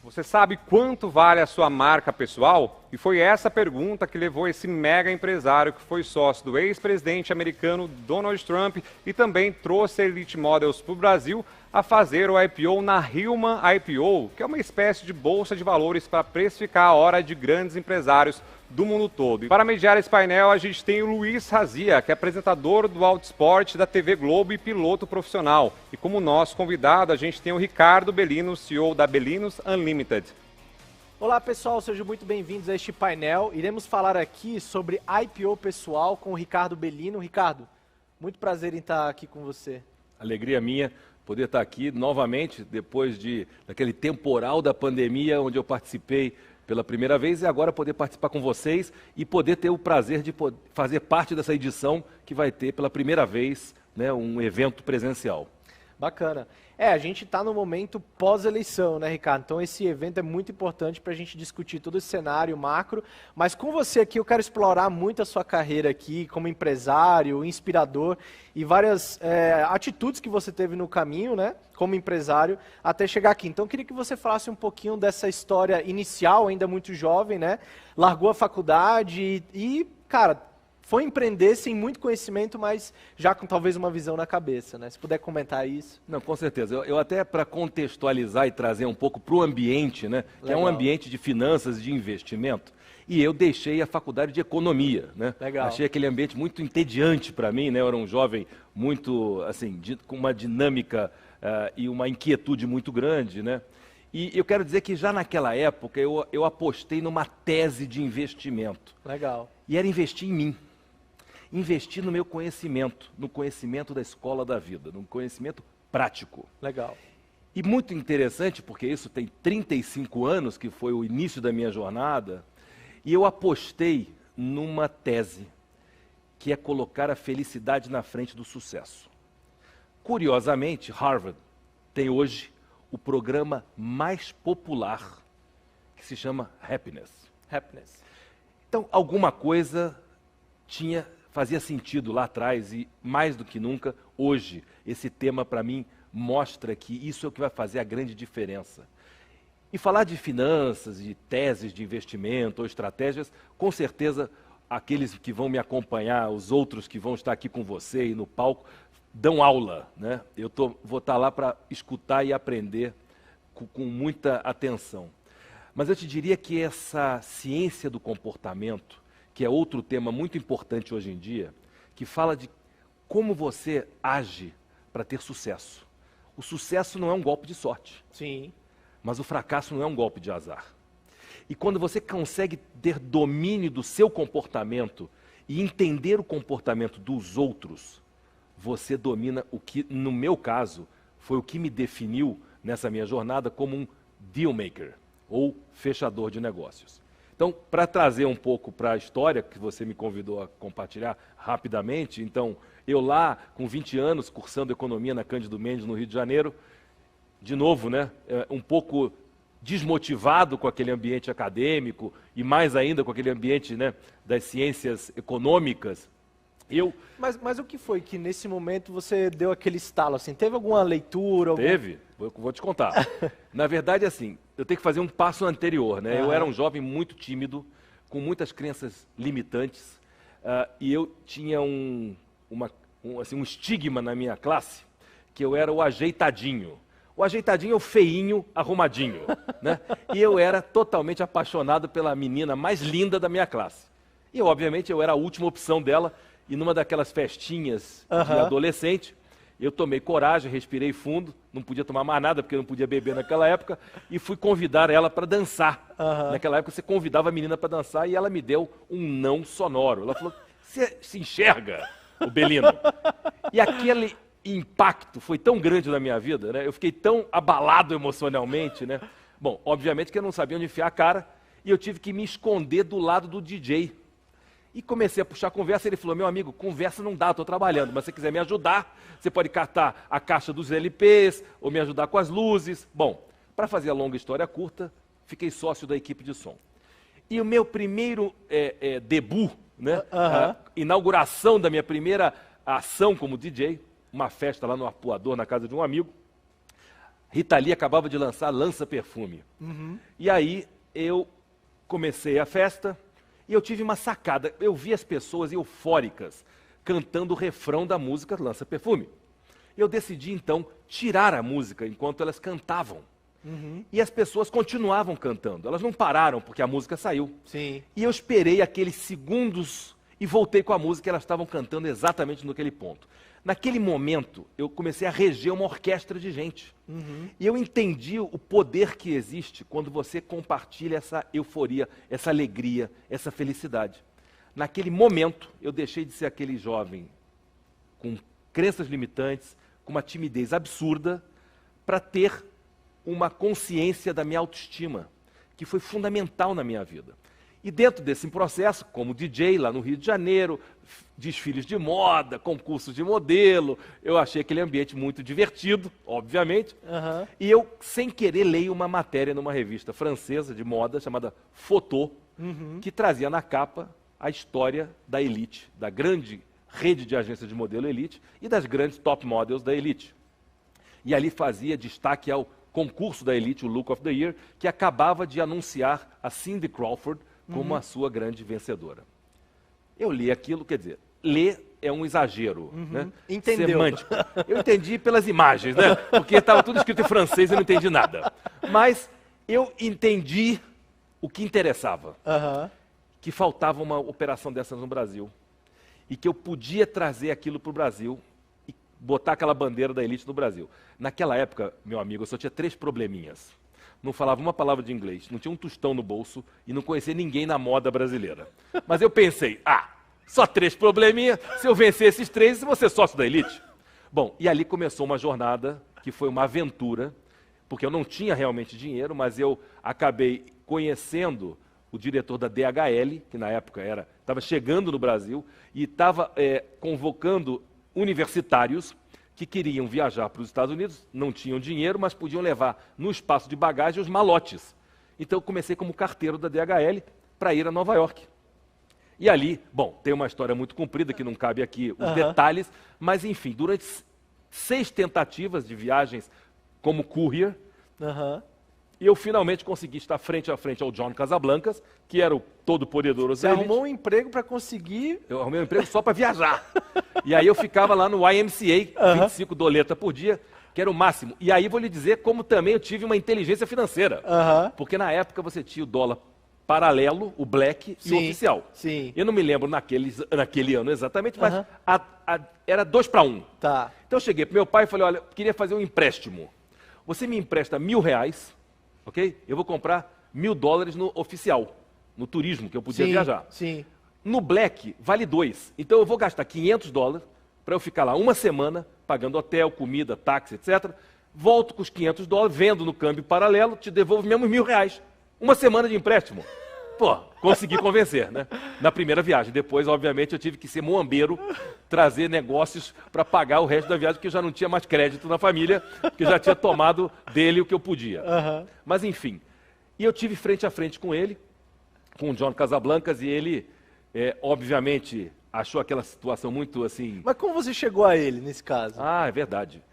Você sabe quanto vale a sua marca pessoal? E foi essa pergunta que levou esse mega empresário que foi sócio do ex-presidente americano Donald Trump e também trouxe a Elite Models para o Brasil a fazer o IPO na Hillman IPO, que é uma espécie de bolsa de valores para precificar a hora de grandes empresários do mundo todo. E para mediar esse painel, a gente tem o Luiz Razia, que é apresentador do Autosport da TV Globo e piloto profissional. E como nosso convidado, a gente tem o Ricardo Bellino, CEO da Bellinos Unlimited. Olá pessoal, sejam muito bem-vindos a este painel. Iremos falar aqui sobre IPO pessoal com o Ricardo Bellino. Ricardo, muito prazer em estar aqui com você. Alegria minha poder estar aqui novamente, depois daquele temporal da pandemia, onde eu participei pela primeira vez, e agora poder participar com vocês e poder ter o prazer de fazer parte dessa edição que vai ter pela primeira vez, né, um evento presencial. Bacana. A gente está no momento pós-eleição, né, Ricardo? Então esse evento é muito importante para a gente discutir todo esse cenário macro, mas com você aqui eu quero explorar muito a sua carreira aqui como empresário, inspirador e várias atitudes que você teve no caminho, né, como empresário, até chegar aqui. Então eu queria que você falasse um pouquinho dessa história inicial, ainda muito jovem, né? Largou a faculdade e cara, foi empreender sem muito conhecimento, mas já com talvez uma visão na cabeça, né? Se puder comentar isso. Não, com certeza. Eu até para contextualizar e trazer um pouco para o ambiente, né? Que é um ambiente de finanças e de investimento. E eu deixei a faculdade de economia, né? Legal. Achei aquele ambiente muito entediante para mim, né? Eu era um jovem muito, assim, com uma dinâmica e uma inquietude muito grande, né? E eu quero dizer que já naquela época eu apostei numa tese de investimento. Legal. E era investir em mim. Investir no meu conhecimento, no conhecimento da escola da vida, no conhecimento prático. Legal. E muito interessante, porque isso tem 35 anos, que foi o início da minha jornada, e eu apostei numa tese, que é colocar a felicidade na frente do sucesso. Curiosamente, Harvard tem hoje o programa mais popular, que se chama Happiness. Então, alguma coisa fazia sentido lá atrás e, mais do que nunca, hoje, esse tema, para mim, mostra que isso é o que vai fazer a grande diferença. E falar de finanças, de teses de investimento ou estratégias, com certeza, aqueles que vão me acompanhar, os outros que vão estar aqui com você e no palco, dão aula, né? Eu vou estar lá para escutar e aprender com muita atenção. Mas eu te diria que essa ciência do comportamento, que é outro tema muito importante hoje em dia, que fala de como você age para ter sucesso. O sucesso não é um golpe de sorte. Sim. Mas o fracasso não é um golpe de azar. E quando você consegue ter domínio do seu comportamento e entender o comportamento dos outros, você domina o que, no meu caso, foi o que me definiu nessa minha jornada como um deal maker, ou fechador de negócios. Então, para trazer um pouco para a história, que você me convidou a compartilhar rapidamente, então, eu lá, com 20 anos, cursando economia na Cândido Mendes, no Rio de Janeiro, de novo, né, um pouco desmotivado com aquele ambiente acadêmico e mais ainda com aquele ambiente, né, das ciências econômicas. Mas o que foi que nesse momento você deu aquele estalo? Assim, teve alguma leitura? Teve, vou te contar. Na verdade, assim, eu tenho que fazer um passo anterior, né? Eu era um jovem muito tímido, com muitas crenças limitantes, e eu tinha um estigma na minha classe, que eu era o ajeitadinho. O ajeitadinho é o feinho, arrumadinho, né? E eu era totalmente apaixonado pela menina mais linda da minha classe. E, obviamente, eu era a última opção dela. E numa daquelas festinhas de adolescente, eu tomei coragem, respirei fundo, não podia tomar mais nada, porque eu não podia beber naquela época, e fui convidar ela para dançar. Naquela época você convidava a menina para dançar e ela me deu um não sonoro. Ela falou, você se enxerga, o Bellino? E aquele impacto foi tão grande na minha vida, né? Eu fiquei tão abalado emocionalmente, né? Bom, obviamente que eu não sabia onde enfiar a cara, e eu tive que me esconder do lado do DJ. E comecei a puxar a conversa, ele falou, meu amigo, conversa não dá, estou trabalhando, mas se você quiser me ajudar, você pode catar a caixa dos LPs, ou me ajudar com as luzes. Bom, para fazer a longa história curta, fiquei sócio da equipe de som. E o meu primeiro debut, né, a inauguração da minha primeira ação como DJ, uma festa lá no Arpoador, na casa de um amigo, Rita Lee acabava de lançar Lança Perfume. E aí eu comecei a festa e eu tive uma sacada. Eu vi as pessoas eufóricas cantando o refrão da música Lança Perfume. Eu decidi, então, tirar a música enquanto elas cantavam. E as pessoas continuavam cantando. Elas não pararam porque a música saiu. Sim. E eu esperei aqueles segundos e voltei com a música e elas estavam cantando exatamente naquele ponto. Naquele momento, eu comecei a reger uma orquestra de gente. E eu entendi o poder que existe quando você compartilha essa euforia, essa alegria, essa felicidade. Naquele momento, eu deixei de ser aquele jovem com crenças limitantes, com uma timidez absurda, para ter uma consciência da minha autoestima, que foi fundamental na minha vida. E dentro desse processo, como DJ lá no Rio de Janeiro, desfiles de moda, concursos de modelo, eu achei aquele ambiente muito divertido, obviamente. E eu, sem querer, leio uma matéria numa revista francesa de moda chamada Photo, que trazia na capa a história da Elite, da grande rede de agências de modelo Elite e das grandes top models da Elite. E ali fazia destaque ao concurso da Elite, o Look of the Year, que acabava de anunciar a Cindy Crawford como a sua grande vencedora. Eu li aquilo, quer dizer, ler é um exagero, né? Entendeu. Semântico. Eu entendi pelas imagens, né? Porque estava tudo escrito em francês e eu não entendi nada. Mas eu entendi o que interessava. Que faltava uma operação dessas no Brasil. E que eu podia trazer aquilo para o Brasil e botar aquela bandeira da Elite no Brasil. Naquela época, meu amigo, eu só tinha 3 probleminhas. Não falava uma palavra de inglês, não tinha um tostão no bolso e não conhecia ninguém na moda brasileira. Mas eu pensei, só 3 probleminhas, se eu vencer esses 3, eu vou ser sócio da Elite. Bom, e ali começou uma jornada que foi uma aventura, porque eu não tinha realmente dinheiro, mas eu acabei conhecendo o diretor da DHL, que na época estava chegando no Brasil, e estava convocando universitários que queriam viajar para os Estados Unidos, não tinham dinheiro, mas podiam levar no espaço de bagagem os malotes. Então eu comecei como carteiro da DHL para ir a Nova York. E ali, bom, tem uma história muito comprida que não cabe aqui os detalhes, mas enfim, durante 6 tentativas de viagens como courier, eu finalmente consegui estar frente a frente ao John Casablancas, que era o todo-poderoso Você da Elite. arrumou um emprego para conseguir... Eu arrumei um emprego só para viajar. E aí eu ficava lá no YMCA, 25 doleta por dia, que era o máximo. E aí vou lhe dizer como também eu tive uma inteligência financeira. Porque na época você tinha o dólar paralelo, o black e o oficial. Sim. Eu não me lembro naquele ano exatamente, mas era 2 para 1. Tá. Então eu cheguei para meu pai e falei, olha, eu queria fazer um empréstimo. Você me empresta R$1.000, ok? Eu vou comprar $1.000 no oficial, no turismo, que eu podia viajar. Sim. No black, vale 2. Então eu vou gastar $500 para eu ficar lá uma semana, pagando hotel, comida, táxi, etc. Volto com os $500, vendo no câmbio paralelo, te devolvo mesmo R$1.000. Uma semana de empréstimo. Pô, consegui convencer, né? Na primeira viagem. Depois, obviamente, eu tive que ser muambeiro, trazer negócios para pagar o resto da viagem, porque eu já não tinha mais crédito na família, porque eu já tinha tomado dele o que eu podia. Mas, enfim. E eu tive frente a frente com ele, com o John Casablancas, e ele, obviamente, achou aquela situação muito assim... Mas como você chegou a ele, nesse caso? Ah, é verdade.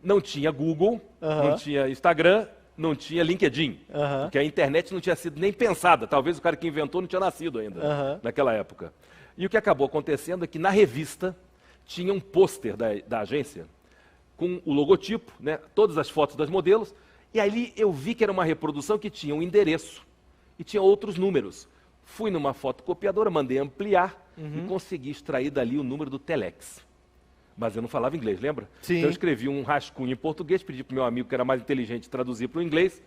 Não tinha Google, não tinha Instagram, não tinha LinkedIn, porque a internet não tinha sido nem pensada. Talvez o cara que inventou não tinha nascido ainda, naquela época. E o que acabou acontecendo é que na revista tinha um pôster da agência com o logotipo, né, todas as fotos das modelos, e ali eu vi que era uma reprodução que tinha um endereço e tinha outros números. Fui numa fotocopiadora, mandei ampliar e consegui extrair dali o número do Telex. Mas eu não falava inglês, lembra? Sim. Então eu escrevi um rascunho em português, pedi para o meu amigo, que era mais inteligente, traduzir para o inglês.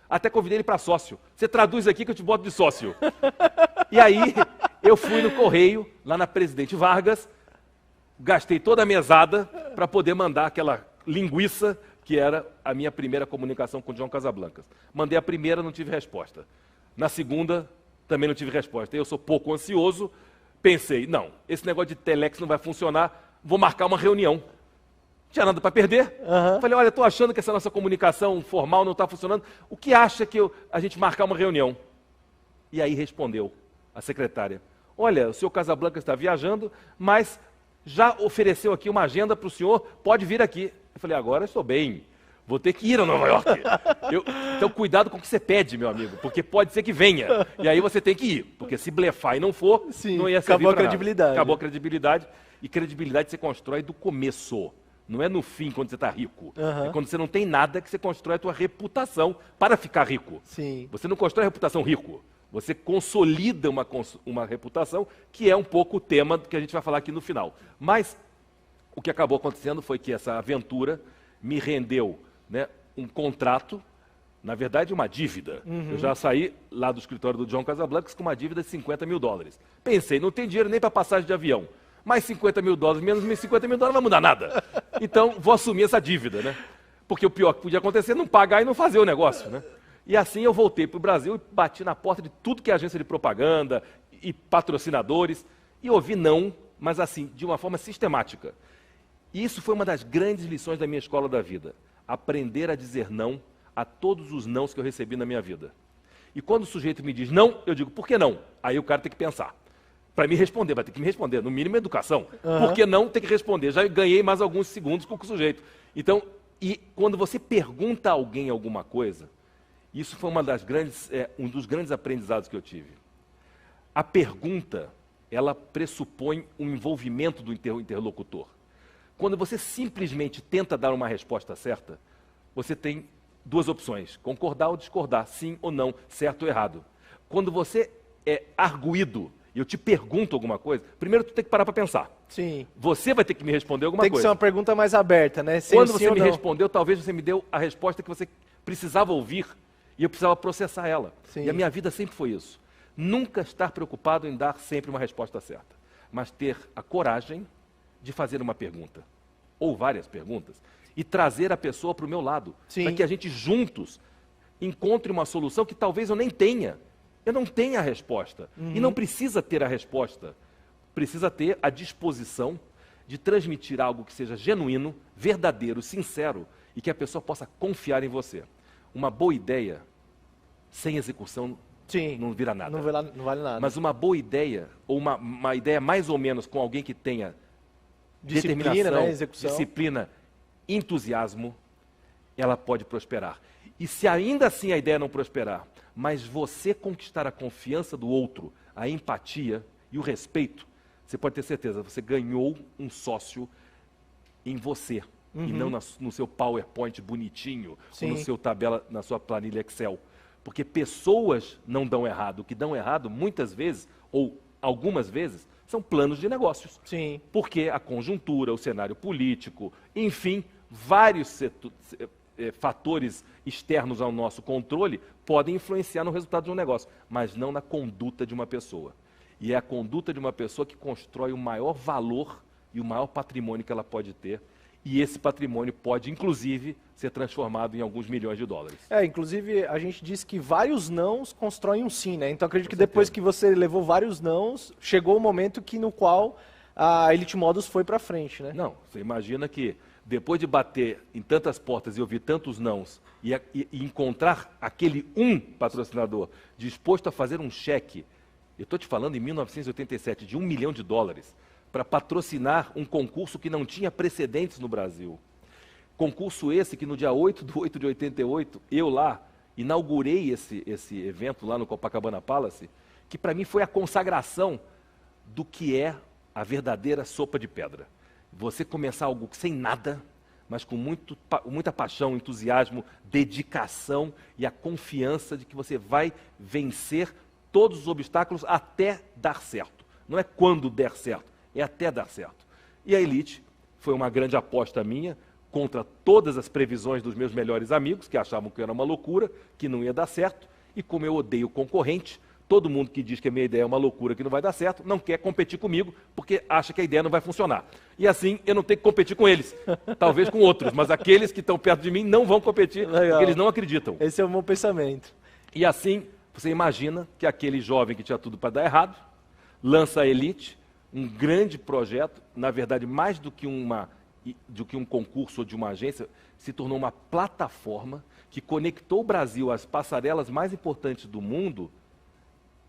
Até convidei ele para sócio. Você traduz aqui que eu te boto de sócio. E aí eu fui no correio, lá na Presidente Vargas, gastei toda a mesada para poder mandar aquela linguiça que era a minha primeira comunicação com o John Casablancas. Mandei a primeira, não tive resposta. Na segunda, também não tive resposta. Eu sou pouco ansioso, pensei, não, esse negócio de Telex não vai funcionar, vou marcar uma reunião. Não tinha nada para perder. Falei, olha, estou achando que essa nossa comunicação formal não está funcionando. O que acha que a gente marcar uma reunião? E aí respondeu a secretária, olha, o senhor Casablancas está viajando, mas já ofereceu aqui uma agenda para o senhor, pode vir aqui. Eu falei, agora estou bem, Vou ter que ir a Nova York. Então, cuidado com o que você pede, meu amigo, porque pode ser que venha. E aí você tem que ir, porque se blefar e não for, Sim, não ia servir acabou a pra nada. credibilidade. Acabou a credibilidade. E credibilidade você constrói do começo. Não é no fim, quando você está rico. É quando você não tem nada que você constrói a tua reputação para ficar rico. Sim. Você não constrói a reputação rico. Você consolida uma reputação, que é um pouco o tema que a gente vai falar aqui no final. Mas o que acabou acontecendo foi que essa aventura me rendeu, né, um contrato, na verdade uma dívida. Eu já saí lá do escritório do John Casablancas com uma dívida de $50 mil. Pensei, não tem dinheiro nem para passagem de avião. Mais $50 mil, menos $50 mil não vai mudar nada. Então, vou assumir essa dívida, né? Porque o pior que podia acontecer é não pagar e não fazer o negócio, né? E assim eu voltei para o Brasil e bati na porta de tudo que é agência de propaganda e patrocinadores e ouvi não, mas assim, de uma forma sistemática. E isso foi uma das grandes lições da minha escola da vida. Aprender a dizer não a todos os nãos que eu recebi na minha vida. E quando o sujeito me diz não, eu digo, por que não? Aí o cara tem que pensar. Para me responder, vai ter que me responder, no mínimo educação. Por que não tem que responder? Já ganhei mais alguns segundos com o sujeito. Então, e quando você pergunta a alguém alguma coisa, isso foi um dos grandes aprendizados que eu tive. A pergunta, ela pressupõe um envolvimento do interlocutor. Quando você simplesmente tenta dar uma resposta certa, você tem duas opções, concordar ou discordar, sim ou não, certo ou errado. Quando você é arguído, e eu te pergunto alguma coisa, primeiro tu tem que parar para pensar. Sim. Você vai ter que me responder alguma coisa. Tem que ser uma pergunta mais aberta, né? Quando você me respondeu, talvez você me deu a resposta que você precisava ouvir e eu precisava processar ela. Sim. E a minha vida sempre foi isso. Nunca estar preocupado em dar sempre uma resposta certa, mas ter a coragem de fazer uma pergunta, ou várias perguntas, e trazer a pessoa para o meu lado, para que a gente juntos encontre uma solução que talvez eu nem tenha. Eu não tenho a resposta. E não precisa ter a resposta. Precisa ter a disposição de transmitir algo que seja genuíno, verdadeiro, sincero, e que a pessoa possa confiar em você. Uma boa ideia, sem execução, não vira nada. Não vale nada. Mas uma boa ideia, ou uma ideia mais ou menos com alguém que tenha determinação, né? Execução. disciplina, entusiasmo, ela pode prosperar. E se ainda assim a ideia não prosperar, mas você conquistar a confiança do outro, a empatia e o respeito, você pode ter certeza, você ganhou um sócio em você, e não no seu PowerPoint bonitinho, ou no seu na sua planilha Excel. Porque pessoas não dão errado. O que dão errado, muitas vezes, ou algumas vezes, são planos de negócios. Sim. Porque a conjuntura, o cenário político, enfim, vários fatores externos ao nosso controle podem influenciar no resultado de um negócio, mas não na conduta de uma pessoa. E é a conduta de uma pessoa que constrói o maior valor e o maior patrimônio que ela pode ter. E esse patrimônio pode, inclusive, ser transformado em alguns milhões de dólares. Inclusive, a gente diz que vários nãos constroem um sim, né? Então, acredito que depois que você levou vários nãos, chegou o momento no qual a Elite Models foi para frente, né? Não, você imagina que depois de bater em tantas portas e ouvir tantos nãos e encontrar aquele patrocinador disposto a fazer um cheque, eu estou te falando em 1987, de $1 milhão, para patrocinar um concurso que não tinha precedentes no Brasil. Concurso esse que no dia 8/8 de 88, eu lá inaugurei esse evento lá no Copacabana Palace, que para mim foi a consagração do que é a verdadeira sopa de pedra. Você começar algo sem nada, mas com muita paixão, entusiasmo, dedicação e a confiança de que você vai vencer todos os obstáculos até dar certo. Não é quando der certo, é até dar certo. E a Elite foi uma grande aposta minha, contra todas as previsões dos meus melhores amigos, que achavam que era uma loucura, que não ia dar certo, e como eu odeio concorrente, todo mundo que diz que a minha ideia é uma loucura, que não vai dar certo, não quer competir comigo, porque acha que a ideia não vai funcionar. E assim, eu não tenho que competir com eles, talvez com outros, mas aqueles que estão perto de mim não vão competir, porque eles não acreditam. Esse é o meu pensamento. E assim, você imagina que aquele jovem que tinha tudo para dar errado, lança a Elite, um grande projeto, na verdade, mais do que um concurso ou de uma agência, se tornou uma plataforma que conectou o Brasil às passarelas mais importantes do mundo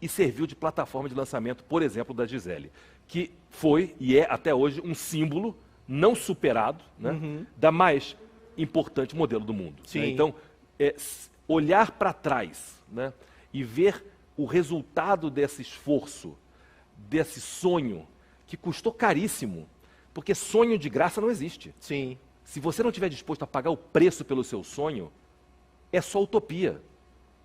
e serviu de plataforma de lançamento, por exemplo, da Gisele, que foi e é até hoje um símbolo não superado, né, da mais importante modelo do mundo. Sim. Né? Então, olhar para trás, né, e ver o resultado desse esforço, desse sonho, que custou caríssimo, porque sonho de graça não existe. Sim. Se você não estiver disposto a pagar o preço pelo seu sonho, é só utopia,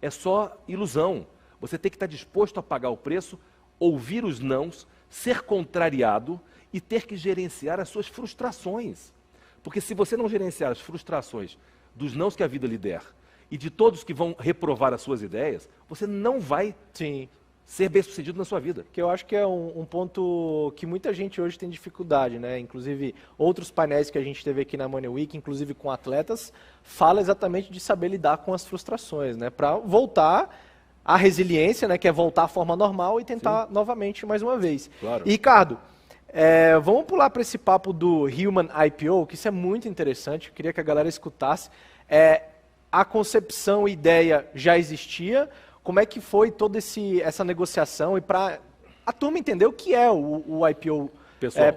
é só ilusão. Você tem que estar disposto a pagar o preço, ouvir os nãos, ser contrariado e ter que gerenciar as suas frustrações. Porque se você não gerenciar as frustrações dos nãos que a vida lhe der e de todos que vão reprovar as suas ideias, você não vai ser bem-sucedido na sua vida. Que eu acho que é um ponto que muita gente hoje tem dificuldade, né? Inclusive, outros painéis que a gente teve aqui na Money Week, inclusive com atletas, fala exatamente de saber lidar com as frustrações, né? Para voltar à resiliência, né? Que é voltar à forma normal e tentar novamente mais uma vez. Claro. E, Ricardo, vamos pular para esse papo do Human IPO, que isso é muito interessante, eu queria que a galera escutasse. A concepção e ideia já existia. Como é que foi toda essa negociação e para a turma entender o que é o IPO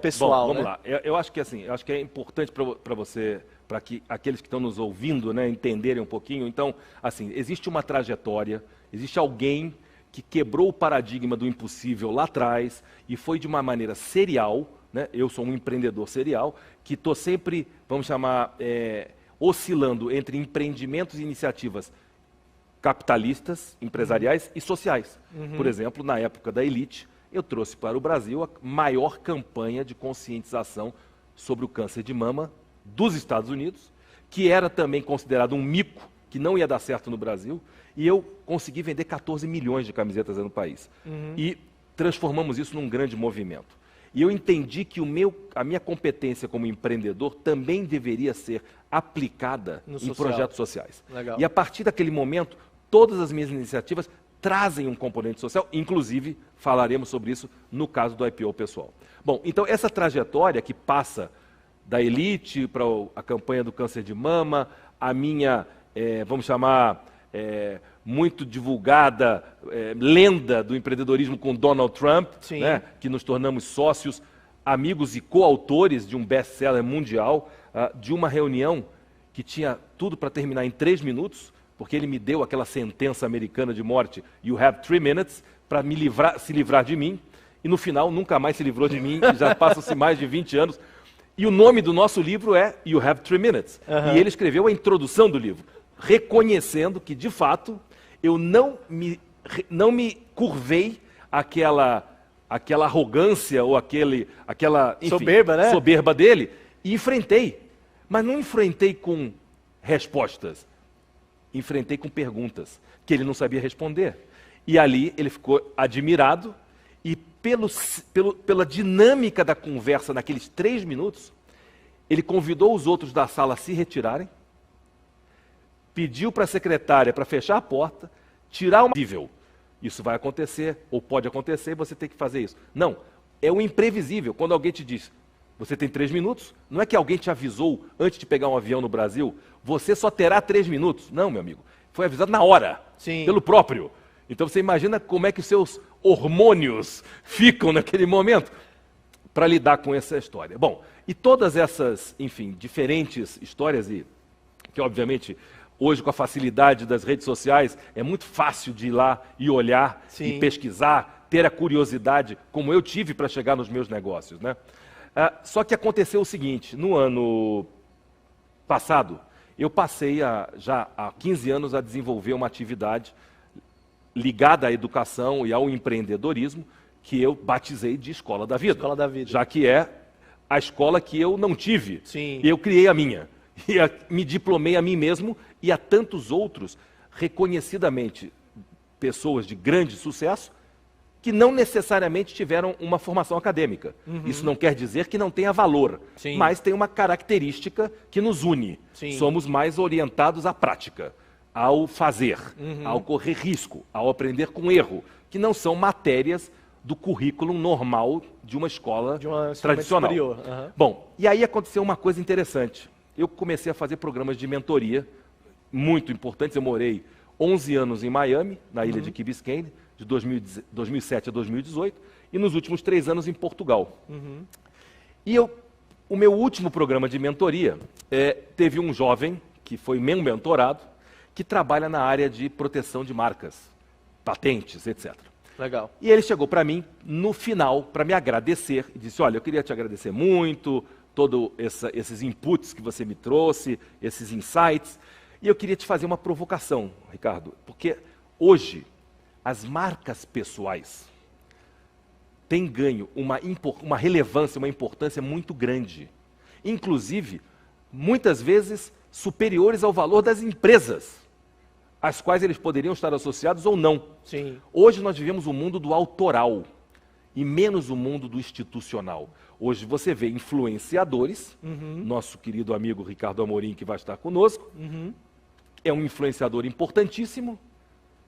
pessoal? Bom, vamos né? lá. Eu acho que assim, eu acho que é importante para que aqueles que estão nos ouvindo, né, entenderem um pouquinho. Então, assim, existe uma trajetória, existe alguém que quebrou o paradigma do impossível lá atrás e foi de uma maneira serial, né? Eu sou um empreendedor serial que estou sempre, vamos chamar, oscilando entre empreendimentos e iniciativas capitalistas, empresariais e sociais. Por exemplo, na época da Elite, eu trouxe para o Brasil a maior campanha de conscientização sobre o câncer de mama dos Estados Unidos, que era também considerado um mico, que não ia dar certo no Brasil, e eu consegui vender 14 milhões de camisetas no país. E transformamos isso num grande movimento. E eu entendi que a minha competência como empreendedor também deveria ser aplicada em projetos sociais. Legal. E a partir daquele momento, todas as minhas iniciativas trazem um componente social, inclusive falaremos sobre isso no caso do IPO pessoal. Bom, então essa trajetória que passa da Elite para a campanha do câncer de mama, a minha, vamos chamar, muito divulgada lenda do empreendedorismo com Donald Trump, né, que nos tornamos sócios, amigos e coautores de um best-seller mundial, de uma reunião que tinha tudo para terminar em 3 minutos, porque ele me deu aquela sentença americana de morte, you have 3 minutes, para se livrar de mim, e no final nunca mais se livrou de mim, já passam-se mais de 20 anos. E o nome do nosso livro é You Have 3 Minutes. E ele escreveu a introdução do livro, reconhecendo que, de fato, eu não me curvei àquela arrogância ou aquela enfim, soberba, né? soberba dele, e enfrentei. Mas não enfrentei com respostas, enfrentei com perguntas que ele não sabia responder. E ali ele ficou admirado e pela dinâmica da conversa naqueles 3 minutos, ele convidou os outros da sala a se retirarem, pediu para a secretária para fechar a porta, tirar uma nível. Isso vai acontecer, ou pode acontecer, e você tem que fazer isso. Não, é o imprevisível. Quando alguém te diz, você tem 3 minutos, não é que alguém te avisou antes de pegar um avião no Brasil, você só terá 3 minutos. Não, meu amigo, foi avisado na hora, pelo próprio. Então você imagina como é que os seus hormônios ficam naquele momento para lidar com essa história. Bom, e todas essas, enfim, diferentes histórias, e que obviamente hoje com a facilidade das redes sociais é muito fácil de ir lá e olhar e pesquisar, ter a curiosidade, como eu tive para chegar nos meus negócios, né? Só que aconteceu o seguinte, no ano passado, eu passei já há 15 anos a desenvolver uma atividade ligada à educação e ao empreendedorismo, que eu batizei de Escola da Vida. Escola da Vida. Já que é a escola que eu não tive. Sim. Eu criei a minha. E me diplomei a mim mesmo e a tantos outros, reconhecidamente, pessoas de grande sucesso, que não necessariamente tiveram uma formação acadêmica. Isso não quer dizer que não tenha valor, mas tem uma característica que nos une. Somos mais orientados à prática, ao fazer, ao correr risco, ao aprender com erro, que não são matérias do currículo normal de uma escola tradicional. Bom, e aí aconteceu uma coisa interessante. Eu comecei a fazer programas de mentoria muito importantes. Eu morei 11 anos em Miami, na ilha de Key Biscayne, de 2007 a 2018, e nos últimos 3 anos em Portugal. E eu O meu último programa de mentoria teve um jovem que foi meu mentorado, que trabalha na área de proteção de marcas, patentes, etc. Legal. E ele chegou para mim no final para me agradecer e disse: olha, eu queria te agradecer muito, todos esses inputs que você me trouxe, esses insights, e eu queria te fazer uma provocação, Ricardo, porque hoje as marcas pessoais têm ganho uma relevância, uma importância muito grande, inclusive, muitas vezes, superiores ao valor das empresas, às quais eles poderiam estar associados ou não. Sim. Hoje nós vivemos o mundo do autoral e menos o mundo do institucional. Hoje você vê influenciadores, nosso querido amigo Ricardo Amorim, que vai estar conosco, é um influenciador importantíssimo,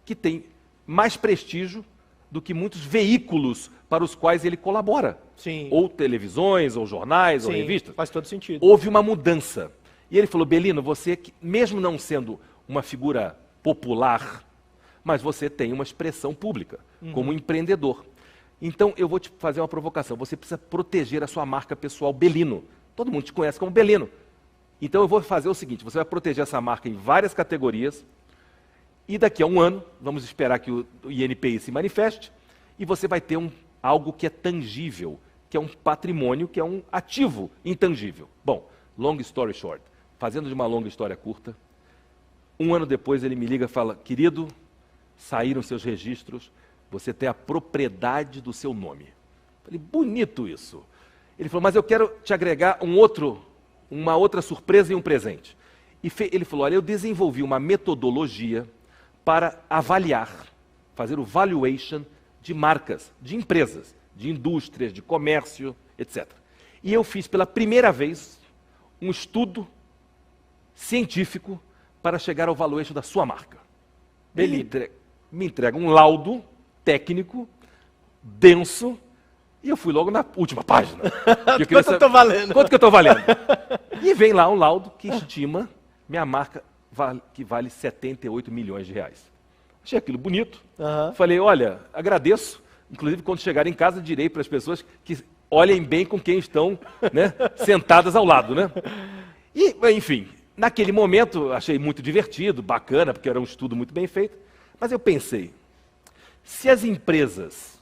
que tem mais prestígio do que muitos veículos para os quais ele colabora. Sim. Ou televisões, ou jornais, ou Sim, revistas. faz todo sentido. Houve uma mudança. E ele falou: Belino, você, mesmo não sendo uma figura popular, mas você tem uma expressão pública, como empreendedor. Então, eu vou te fazer uma provocação. Você precisa proteger a sua marca pessoal Belino. Todo mundo te conhece como Belino. Então, eu vou fazer o seguinte: você vai proteger essa marca em várias categorias, e daqui a um ano, vamos esperar que o INPI se manifeste, e você vai ter algo que é tangível, que é um patrimônio, que é um ativo intangível. Bom, long story short, fazendo de uma longa história curta, um ano depois ele me liga e fala: querido, saíram seus registros, você tem a propriedade do seu nome. Eu falei: bonito isso. Ele falou: mas eu quero te agregar uma outra surpresa e um presente. E ele falou: olha, eu desenvolvi uma metodologia para avaliar, fazer o valuation de marcas, de empresas, de indústrias, de comércio, etc. E eu fiz pela primeira vez um estudo científico para chegar ao valuation da sua marca. Ele me entrega um laudo técnico, denso, e eu fui logo na última página. Quanto eu estou valendo? Quanto que eu estou valendo? E vem lá um laudo que estima minha marca que vale 78 milhões de reais. Achei aquilo bonito. Falei: olha, agradeço. Inclusive, quando chegar em casa, direi para as pessoas que olhem bem com quem estão, né, sentadas ao lado. Né? E, enfim, naquele momento, achei muito divertido, bacana, porque era um estudo muito bem feito. Mas eu pensei, se as empresas,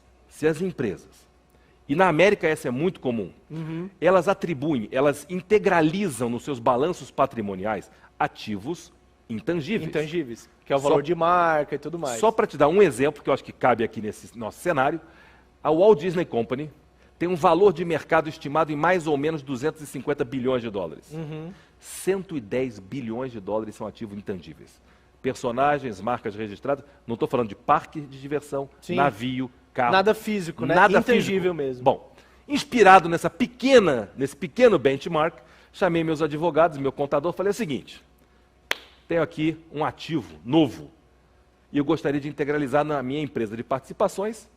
e na América essa é muito comum, elas integralizam nos seus balanços patrimoniais ativos intangíveis. Intangíveis, que é o valor de marca e tudo mais. Só para te dar um exemplo, que eu acho que cabe aqui nesse nosso cenário, a Walt Disney Company tem um valor de mercado estimado em mais ou menos 250 bilhões de dólares. 110 bilhões de dólares são ativos intangíveis. Personagens, marcas registradas, não estou falando de parque de diversão, navio, carro. Nada físico, né? Nada intangível físico. mesmo. Bom, inspirado nesse pequeno benchmark, chamei meus advogados, meu contador, falei o seguinte: tenho aqui um ativo novo e eu gostaria de integralizar na minha empresa de participações,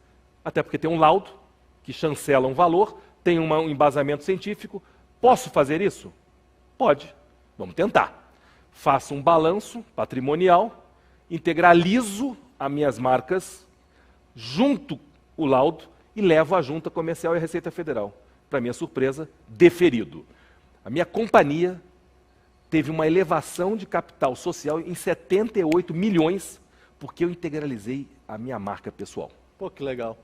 até porque tem um laudo que chancela um valor, tem um embasamento científico. Posso fazer isso? Pode. Vamos tentar. Faço um balanço patrimonial, integralizo as minhas marcas, junto o laudo e levo à Junta Comercial e à Receita Federal. Para minha surpresa, deferido. A minha companhia teve uma elevação de capital social em 78 milhões, porque eu integralizei a minha marca pessoal. Pô, que legal.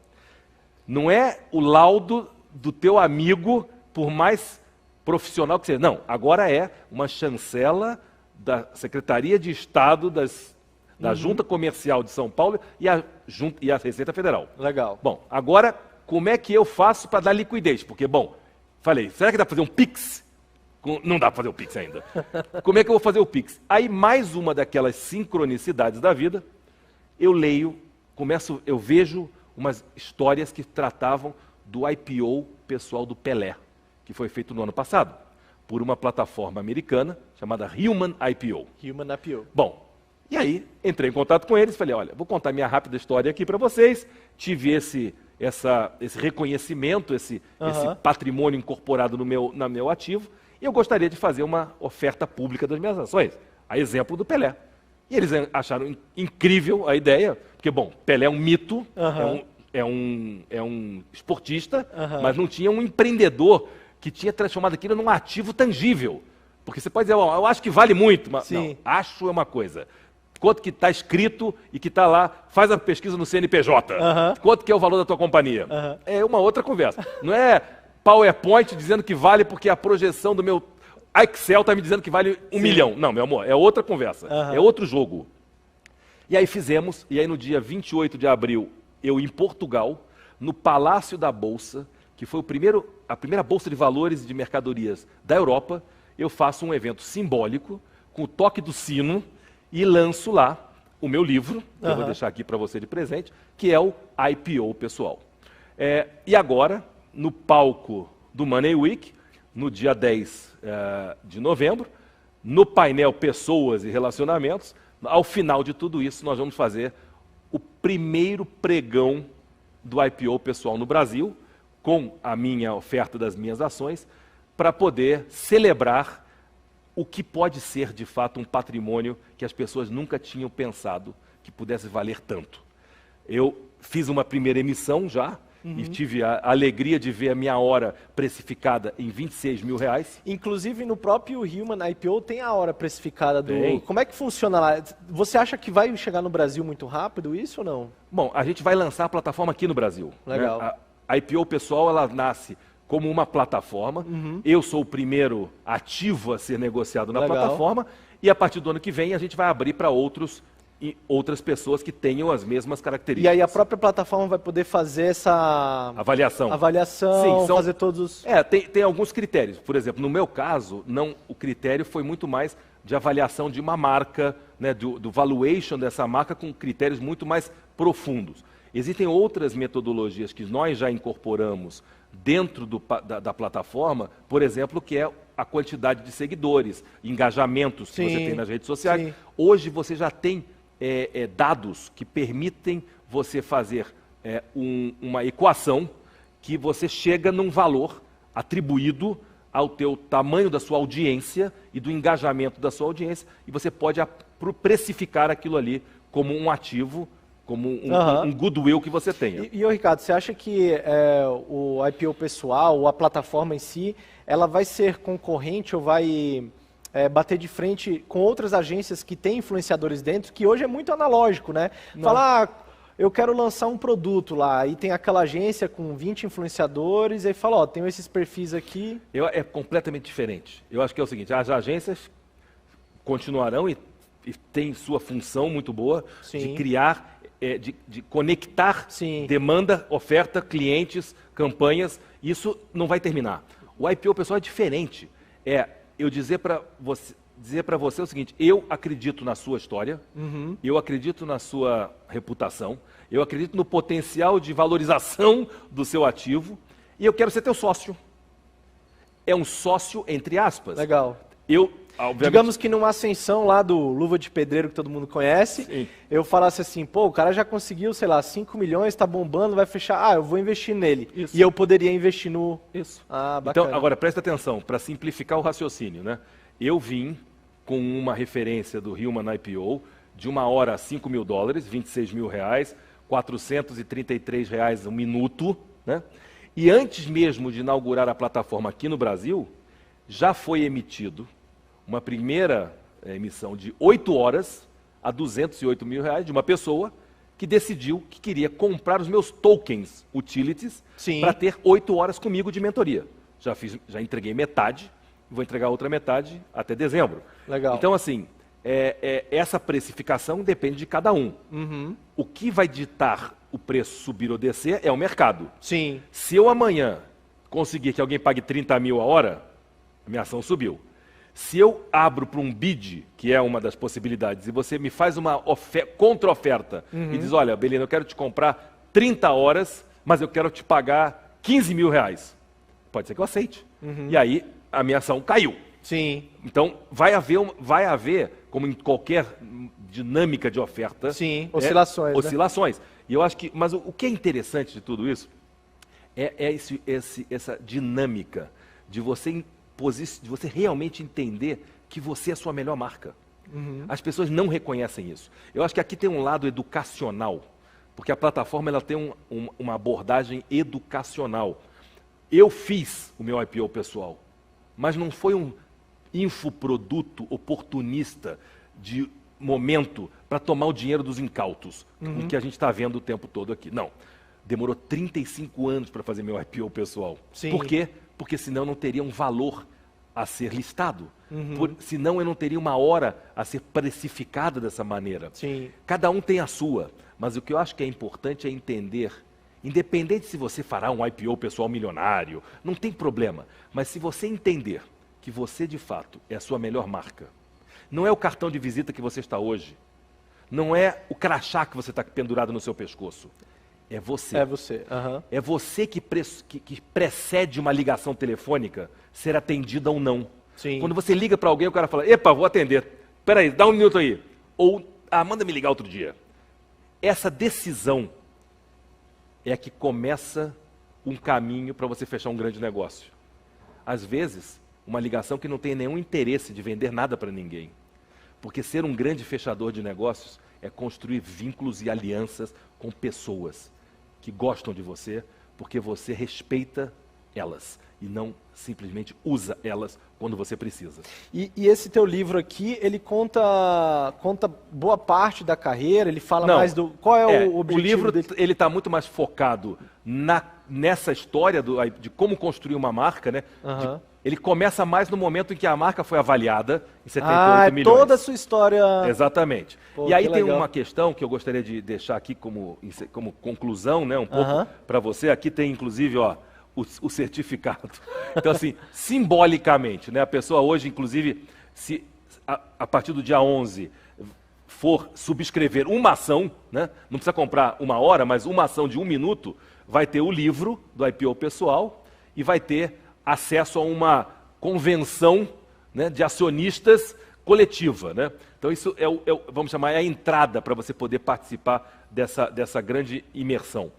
Não é o laudo do teu amigo, por mais profissional que seja. Não, agora é uma chancela da Secretaria de Estado da Junta Comercial de São Paulo e a Receita Federal. Legal. Bom, agora, como é que eu faço para dar liquidez? Porque, bom, falei, será que dá para fazer um Pix? Não dá para fazer o Pix ainda. Como é que eu vou fazer o Pix? Aí, mais uma daquelas sincronicidades da vida, eu vejo umas histórias que tratavam do IPO pessoal do Pelé, que foi feito no ano passado, por uma plataforma americana chamada Human IPO. Human IPO. Bom, e aí entrei em contato com eles, falei: olha, vou contar minha rápida história aqui para vocês, tive esse reconhecimento, esse patrimônio incorporado no meu ativo, e eu gostaria de fazer uma oferta pública das minhas ações, a exemplo do Pelé. E eles acharam incrível a ideia, porque, bom, Pelé é um mito, é um esportista, mas não tinha um empreendedor que tinha transformado aquilo num ativo tangível. Porque você pode dizer, ó, eu acho que vale muito, mas não, acho é uma coisa. Quanto que está escrito e que está lá, faz a pesquisa no CNPJ. Quanto que é o valor da tua companhia? É uma outra conversa. Não é PowerPoint dizendo que vale porque a projeção do meu Excel está me dizendo que vale 1 milhão. Não, meu amor, é outra conversa. É outro jogo. E aí fizemos, e aí no dia 28 de abril, eu em Portugal, no Palácio da Bolsa, que foi a primeira bolsa de valores e de mercadorias da Europa, eu faço um evento simbólico, com o toque do sino, e lanço lá o meu livro, que eu vou deixar aqui para você de presente, que é o IPO Pessoal. E agora, no palco do Money Week, no dia 10 de novembro, no painel Pessoas e Relacionamentos, ao final de tudo isso, nós vamos fazer o primeiro pregão do IPO Pessoal no Brasil, com a minha oferta das minhas ações, para poder celebrar o que pode ser, de fato, um patrimônio que as pessoas nunca tinham pensado que pudesse valer tanto. Eu fiz uma primeira emissão já, e tive a alegria de ver a minha hora precificada em R$26 mil. Inclusive, no próprio Human IPO tem a hora precificada do... Como é que funciona lá? Você acha que vai chegar no Brasil muito rápido isso ou não? Bom, a gente vai lançar a plataforma aqui no Brasil. Legal. Né? A IPO Pessoal, ela nasce como uma plataforma. Eu sou o primeiro ativo a ser negociado na plataforma, e a partir do ano que vem a gente vai abrir para outras pessoas que tenham as mesmas características. E aí a própria plataforma vai poder fazer essa avaliação, Sim, fazer todos os... Tem alguns critérios. Por exemplo, no meu caso, o critério foi muito mais de avaliação de uma marca, né, do valuation dessa marca, com critérios muito mais profundos. Existem outras metodologias que nós já incorporamos dentro da plataforma, por exemplo, que é a quantidade de seguidores, engajamentos que você tem nas redes sociais. Hoje você já tem dados que permitem você fazer uma equação que você chega num valor atribuído ao teu tamanho da sua audiência e do engajamento da sua audiência, e você pode precificar aquilo ali como um ativo, como um goodwill que você tenha. E Ricardo, você acha que o IPO Pessoal, ou a plataforma em si, ela vai ser concorrente ou vai bater de frente com outras agências que têm influenciadores dentro, que hoje é muito analógico, né? Falar, eu quero lançar um produto lá, aí tem aquela agência com 20 influenciadores, aí fala, ó, tenho esses perfis aqui. É completamente diferente. Eu acho que é o seguinte, as agências continuarão e têm sua função muito boa de criar, de conectar demanda, oferta, clientes, campanhas. Isso não vai terminar. O IPO Pessoal é diferente. Eu dizer para você o seguinte, eu acredito na sua história, eu acredito na sua reputação, eu acredito no potencial de valorização do seu ativo, e eu quero ser teu sócio. É um sócio entre aspas. Legal. Obviamente... Digamos que numa ascensão lá do Luva de Pedreiro, que todo mundo conhece, eu falasse assim, pô, o cara já conseguiu, sei lá, 5 milhões, está bombando, vai fechar, eu vou investir nele. E eu poderia investir no... Bacana. Então, agora, presta atenção, para simplificar o raciocínio, né? Eu vim com uma referência do Human IPO, de uma hora a $5 mil, R$26 mil, R$433 um minuto, né? E antes mesmo de inaugurar a plataforma aqui no Brasil, já foi emitido uma primeira emissão de 8 horas a R$208 mil de uma pessoa que decidiu que queria comprar os meus tokens utilities para ter 8 horas comigo de mentoria. Já entreguei metade, vou entregar outra metade até dezembro. Legal. Então, assim, essa precificação depende de cada um. O que vai ditar o preço subir ou descer é o mercado. Sim. Se eu amanhã conseguir que alguém pague 30 mil a hora, a minha ação subiu. Se eu abro para um bid, que é uma das possibilidades, e você me faz uma contra-oferta e diz, olha, Belina, eu quero te comprar 30 horas, mas eu quero te pagar R$15 mil. Pode ser que eu aceite. E aí a minha ação caiu. Sim. Então vai haver, como em qualquer dinâmica de oferta, oscilações. Oscilações. E eu acho que, mas o que é interessante de tudo isso essa dinâmica de você realmente entender que você é a sua melhor marca. As pessoas não reconhecem isso. Eu acho que aqui tem um lado educacional, porque a plataforma ela tem uma abordagem educacional. eu fiz o meu IPO pessoal, mas não foi um infoproduto oportunista de momento para tomar o dinheiro dos incautos, o que a gente está vendo o tempo todo aqui. Não. Demorou 35 anos para fazer meu IPO pessoal. Sim. Por quê? Porque senão não teria um valor a ser listado. Senão eu não teria uma hora a ser precificada dessa maneira. Sim. Cada um tem a sua, mas o que eu acho que é importante é entender, independente se você fará um IPO pessoal milionário, não tem problema, mas se você entender que você de fato é a sua melhor marca, não é o cartão de visita que você está hoje, não é o crachá que você está pendurado no seu pescoço, é você. É você. É você que precede uma ligação telefônica ser atendida ou não. Sim. Quando você liga para alguém, o cara fala, epa, vou atender. Peraí, dá um minuto aí. Ou, manda me ligar outro dia. Essa decisão é a que começa um caminho para você fechar um grande negócio. Às vezes, uma ligação que não tem nenhum interesse de vender nada para ninguém. Porque ser um grande fechador de negócios é construir vínculos e alianças com pessoas que gostam de você, porque você respeita elas e não simplesmente usa elas quando você precisa. E esse teu livro aqui, ele conta boa parte da carreira, ele fala Não, mais do... Qual é o objetivo o livro dele? ele está muito mais focado nessa história de como construir uma marca, né? Ele começa mais no momento em que a marca foi avaliada em 78 milhões. Toda a sua história... Exatamente. Pô, e aí que tem legal. uma questão que eu gostaria de deixar aqui como conclusão, né, um pouco para você. Aqui tem, inclusive, ó, o certificado. Então, assim, simbolicamente, né, a pessoa hoje, inclusive, se a partir do dia 11 for subscrever uma ação, né, não precisa comprar uma hora, mas uma ação de 1 minuto, vai ter o livro do IPO pessoal e vai ter acesso a uma convenção, né, de acionistas coletiva, né? Então isso vamos chamar, é a entrada para você poder participar dessa grande imersão.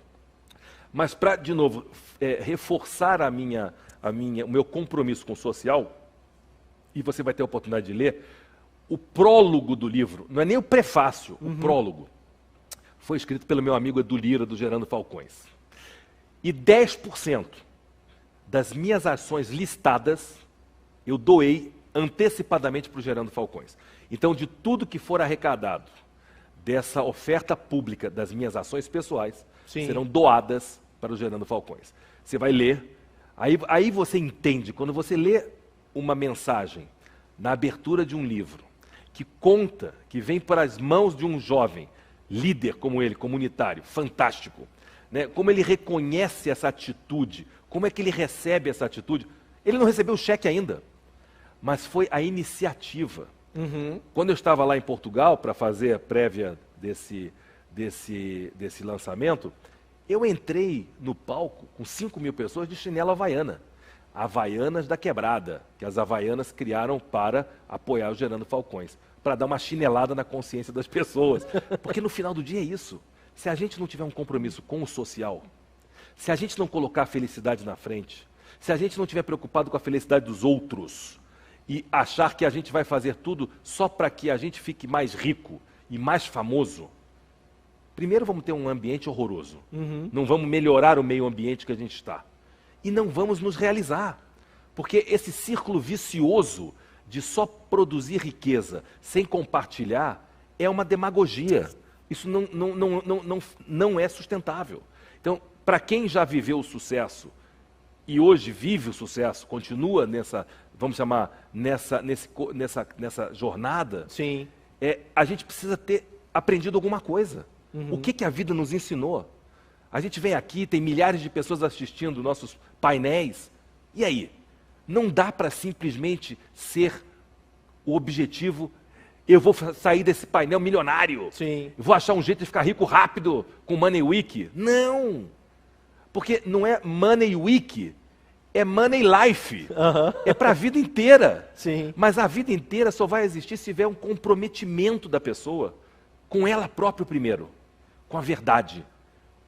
Mas para, de novo, reforçar o meu compromisso com o social, e você vai ter a oportunidade de ler, o prólogo do livro, não é nem o prefácio, o prólogo, foi escrito pelo meu amigo Edu Lira, do Gerando Falcões. E 10% das minhas ações listadas, eu doei antecipadamente para o Gerando Falcões. Então, de tudo que for arrecadado dessa oferta pública das minhas ações pessoais, Sim. serão doadas para o Gerando Falcões. Você vai ler, aí você entende, quando você lê uma mensagem na abertura de um livro, que conta, que vem para as mãos de um jovem, líder como ele, comunitário, fantástico, né? Como ele reconhece essa atitude, como é que ele recebe essa atitude? Ele não recebeu o cheque ainda, mas foi a iniciativa. Quando eu estava lá em Portugal para fazer a prévia desse lançamento, eu entrei no palco com 5 mil pessoas de chinela havaiana. Havaianas da Quebrada, que as havaianas criaram para apoiar o Gerando Falcões, para dar uma chinelada na consciência das pessoas. Porque no final do dia é isso. Se a gente não tiver um compromisso com o social, se a gente não colocar a felicidade na frente, se a gente não estiver preocupado com a felicidade dos outros e achar que a gente vai fazer tudo só para que a gente fique mais rico e mais famoso, primeiro vamos ter um ambiente horroroso. Não vamos melhorar o meio ambiente que a gente está. E não vamos nos realizar. Porque esse círculo vicioso de só produzir riqueza sem compartilhar é uma demagogia. Isso não é sustentável. Então, para quem já viveu o sucesso e hoje vive o sucesso, continua nessa, vamos chamar, nessa jornada, Sim. A gente precisa ter aprendido alguma coisa. O que a vida nos ensinou? A gente vem aqui, tem milhares de pessoas assistindo nossos painéis. E aí? Não dá para simplesmente ser o objetivo, eu vou sair desse painel milionário. Sim. Vou achar um jeito de ficar rico rápido com Money Week. Não! Porque não é Money Week, é Money Life. É para a vida inteira. Sim. Mas a vida inteira só vai existir se tiver um comprometimento da pessoa com ela própria primeiro, com a verdade,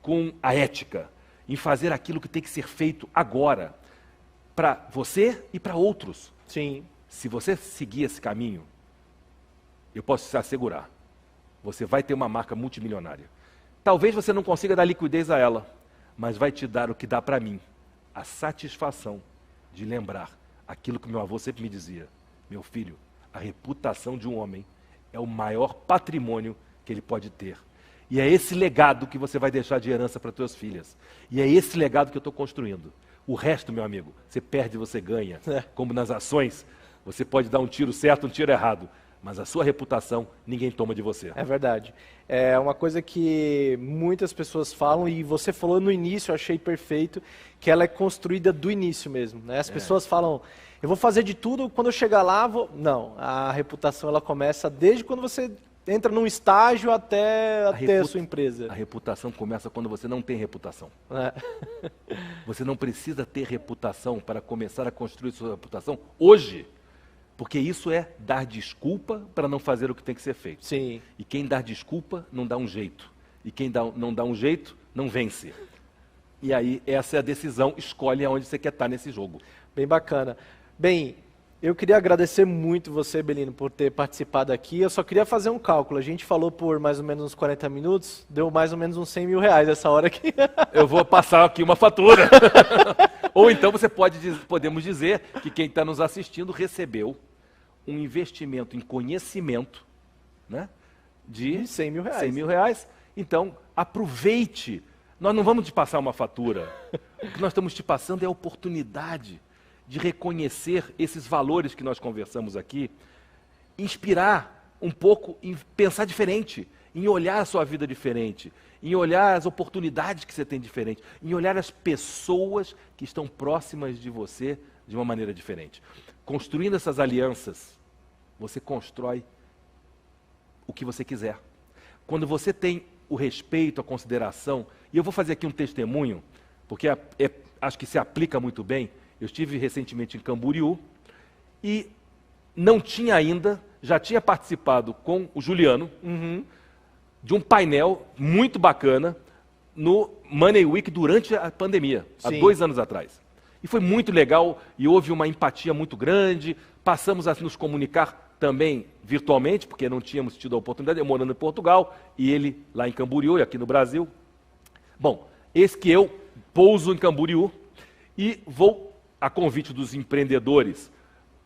com a ética, em fazer aquilo que tem que ser feito agora, para você e para outros. Sim. Se você seguir esse caminho, eu posso te assegurar, você vai ter uma marca multimilionária. Talvez você não consiga dar liquidez a ela, mas vai te dar o que dá para mim, a satisfação de lembrar aquilo que meu avô sempre me dizia: meu filho, a reputação de um homem é o maior patrimônio que ele pode ter. E é esse legado que você vai deixar de herança para suas filhas. E é esse legado que eu estou construindo. O resto, meu amigo, você perde, você ganha. Como nas ações, você pode dar um tiro certo, um tiro errado. Mas a sua reputação, ninguém toma de você. É verdade. É uma coisa que muitas pessoas falam, e você falou no início, eu achei perfeito, que ela é construída do início mesmo, né? As pessoas falam, eu vou fazer de tudo, quando eu chegar lá, vou... Não, a reputação ela começa desde quando você entra num estágio até a sua empresa. A reputação começa quando você não tem reputação. Você não precisa ter reputação para começar a construir sua reputação hoje. Porque isso é dar desculpa para não fazer o que tem que ser feito. Sim. E quem dá desculpa não dá um jeito. E quem não dá um jeito não vence. E aí essa é a decisão, escolhe aonde você quer estar nesse jogo. Bem bacana. Bem, eu queria agradecer muito você, Belino, por ter participado aqui. Eu só queria fazer um cálculo. A gente falou por mais ou menos uns 40 minutos, deu mais ou menos uns 100 mil reais essa hora aqui. Eu vou passar aqui uma fatura. Ou então podemos dizer que quem está nos assistindo recebeu um investimento em conhecimento, né, de 100 mil reais. 100 mil reais. Então, aproveite. Nós não vamos te passar uma fatura. O que nós estamos te passando é a oportunidade de reconhecer esses valores que nós conversamos aqui, inspirar um pouco em pensar diferente, em olhar a sua vida diferente, em olhar as oportunidades que você tem diferente, em olhar as pessoas que estão próximas de você de uma maneira diferente. Construindo essas alianças, você constrói o que você quiser. Quando você tem o respeito, a consideração, e eu vou fazer aqui um testemunho, porque acho que se aplica muito bem. Eu estive recentemente em Camboriú e não tinha ainda, já tinha participado com o Juliano de um painel muito bacana no Money Week durante a pandemia, há 2 anos atrás. E foi muito legal e houve uma empatia muito grande, passamos a nos comunicar também virtualmente, porque não tínhamos tido a oportunidade, eu morando em Portugal e ele lá em Camboriú e aqui no Brasil. Bom, eis que eu pouso em Camboriú e vou, a convite dos empreendedores,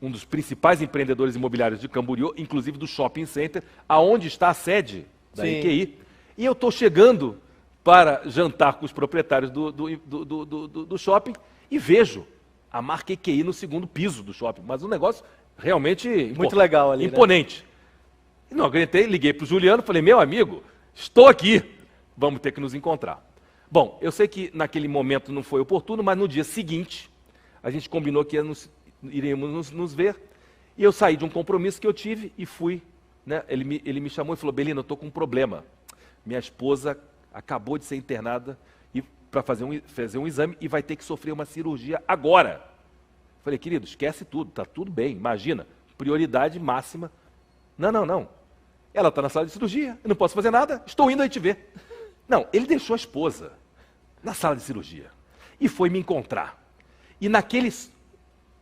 um dos principais empreendedores imobiliários de Camboriú, inclusive do Shopping Center, aonde está a sede da EQI, e eu estou chegando para jantar com os proprietários do shopping e vejo a marca EQI no 2º piso do shopping, mas um negócio realmente muito legal ali, imponente. E não aguentei, liguei para o Juliano, falei, meu amigo, estou aqui, vamos ter que nos encontrar. Bom, eu sei que naquele momento não foi oportuno, mas no dia seguinte, a gente combinou que iríamos nos ver, e eu saí de um compromisso que eu tive e fui, né? Ele me chamou e falou, Belino, eu estou com um problema. Minha esposa acabou de ser internada para fazer um exame e vai ter que sofrer uma cirurgia agora. Falei, querido, esquece tudo, está tudo bem, imagina, prioridade máxima. Não. Ela está na sala de cirurgia, eu não posso fazer nada, estou indo aí te ver. Não, ele deixou a esposa na sala de cirurgia e foi me encontrar. E naqueles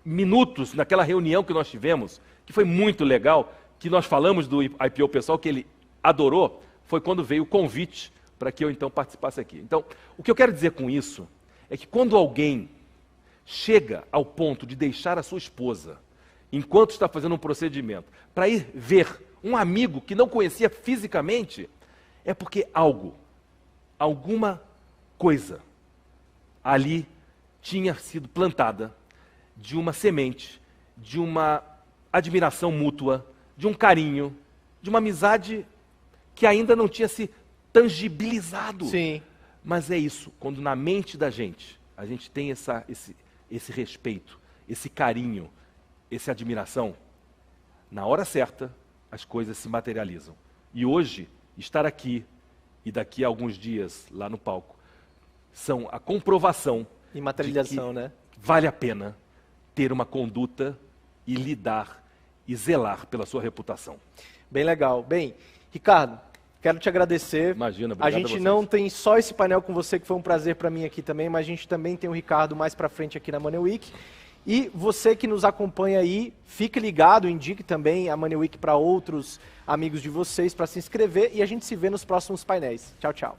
minutos, naquela reunião que nós tivemos, que foi muito legal, que nós falamos do IPO pessoal, que ele adorou, foi quando veio o convite para que eu então participasse aqui. Então, o que eu quero dizer com isso é que quando alguém chega ao ponto de deixar a sua esposa, enquanto está fazendo um procedimento, para ir ver um amigo que não conhecia fisicamente, é porque alguma coisa ali tinha sido plantada de uma semente, de uma admiração mútua, de um carinho, de uma amizade que ainda não tinha se tangibilizado. Sim. Mas é isso, quando na mente da gente, a gente tem esse respeito, esse carinho, essa admiração, na hora certa, as coisas se materializam. E hoje, estar aqui e daqui a alguns dias lá no palco, são a comprovação e materialização, né? Vale a pena ter uma conduta e lidar e zelar pela sua reputação. Bem legal. Bem, Ricardo, quero te agradecer. Imagina, obrigado a gente não tem só esse painel com você, que foi um prazer para mim aqui também, mas a gente também tem o Ricardo mais para frente aqui na Money Week. E você que nos acompanha aí, fique ligado, indique também a Money Week para outros amigos de vocês para se inscrever e a gente se vê nos próximos painéis. Tchau, tchau.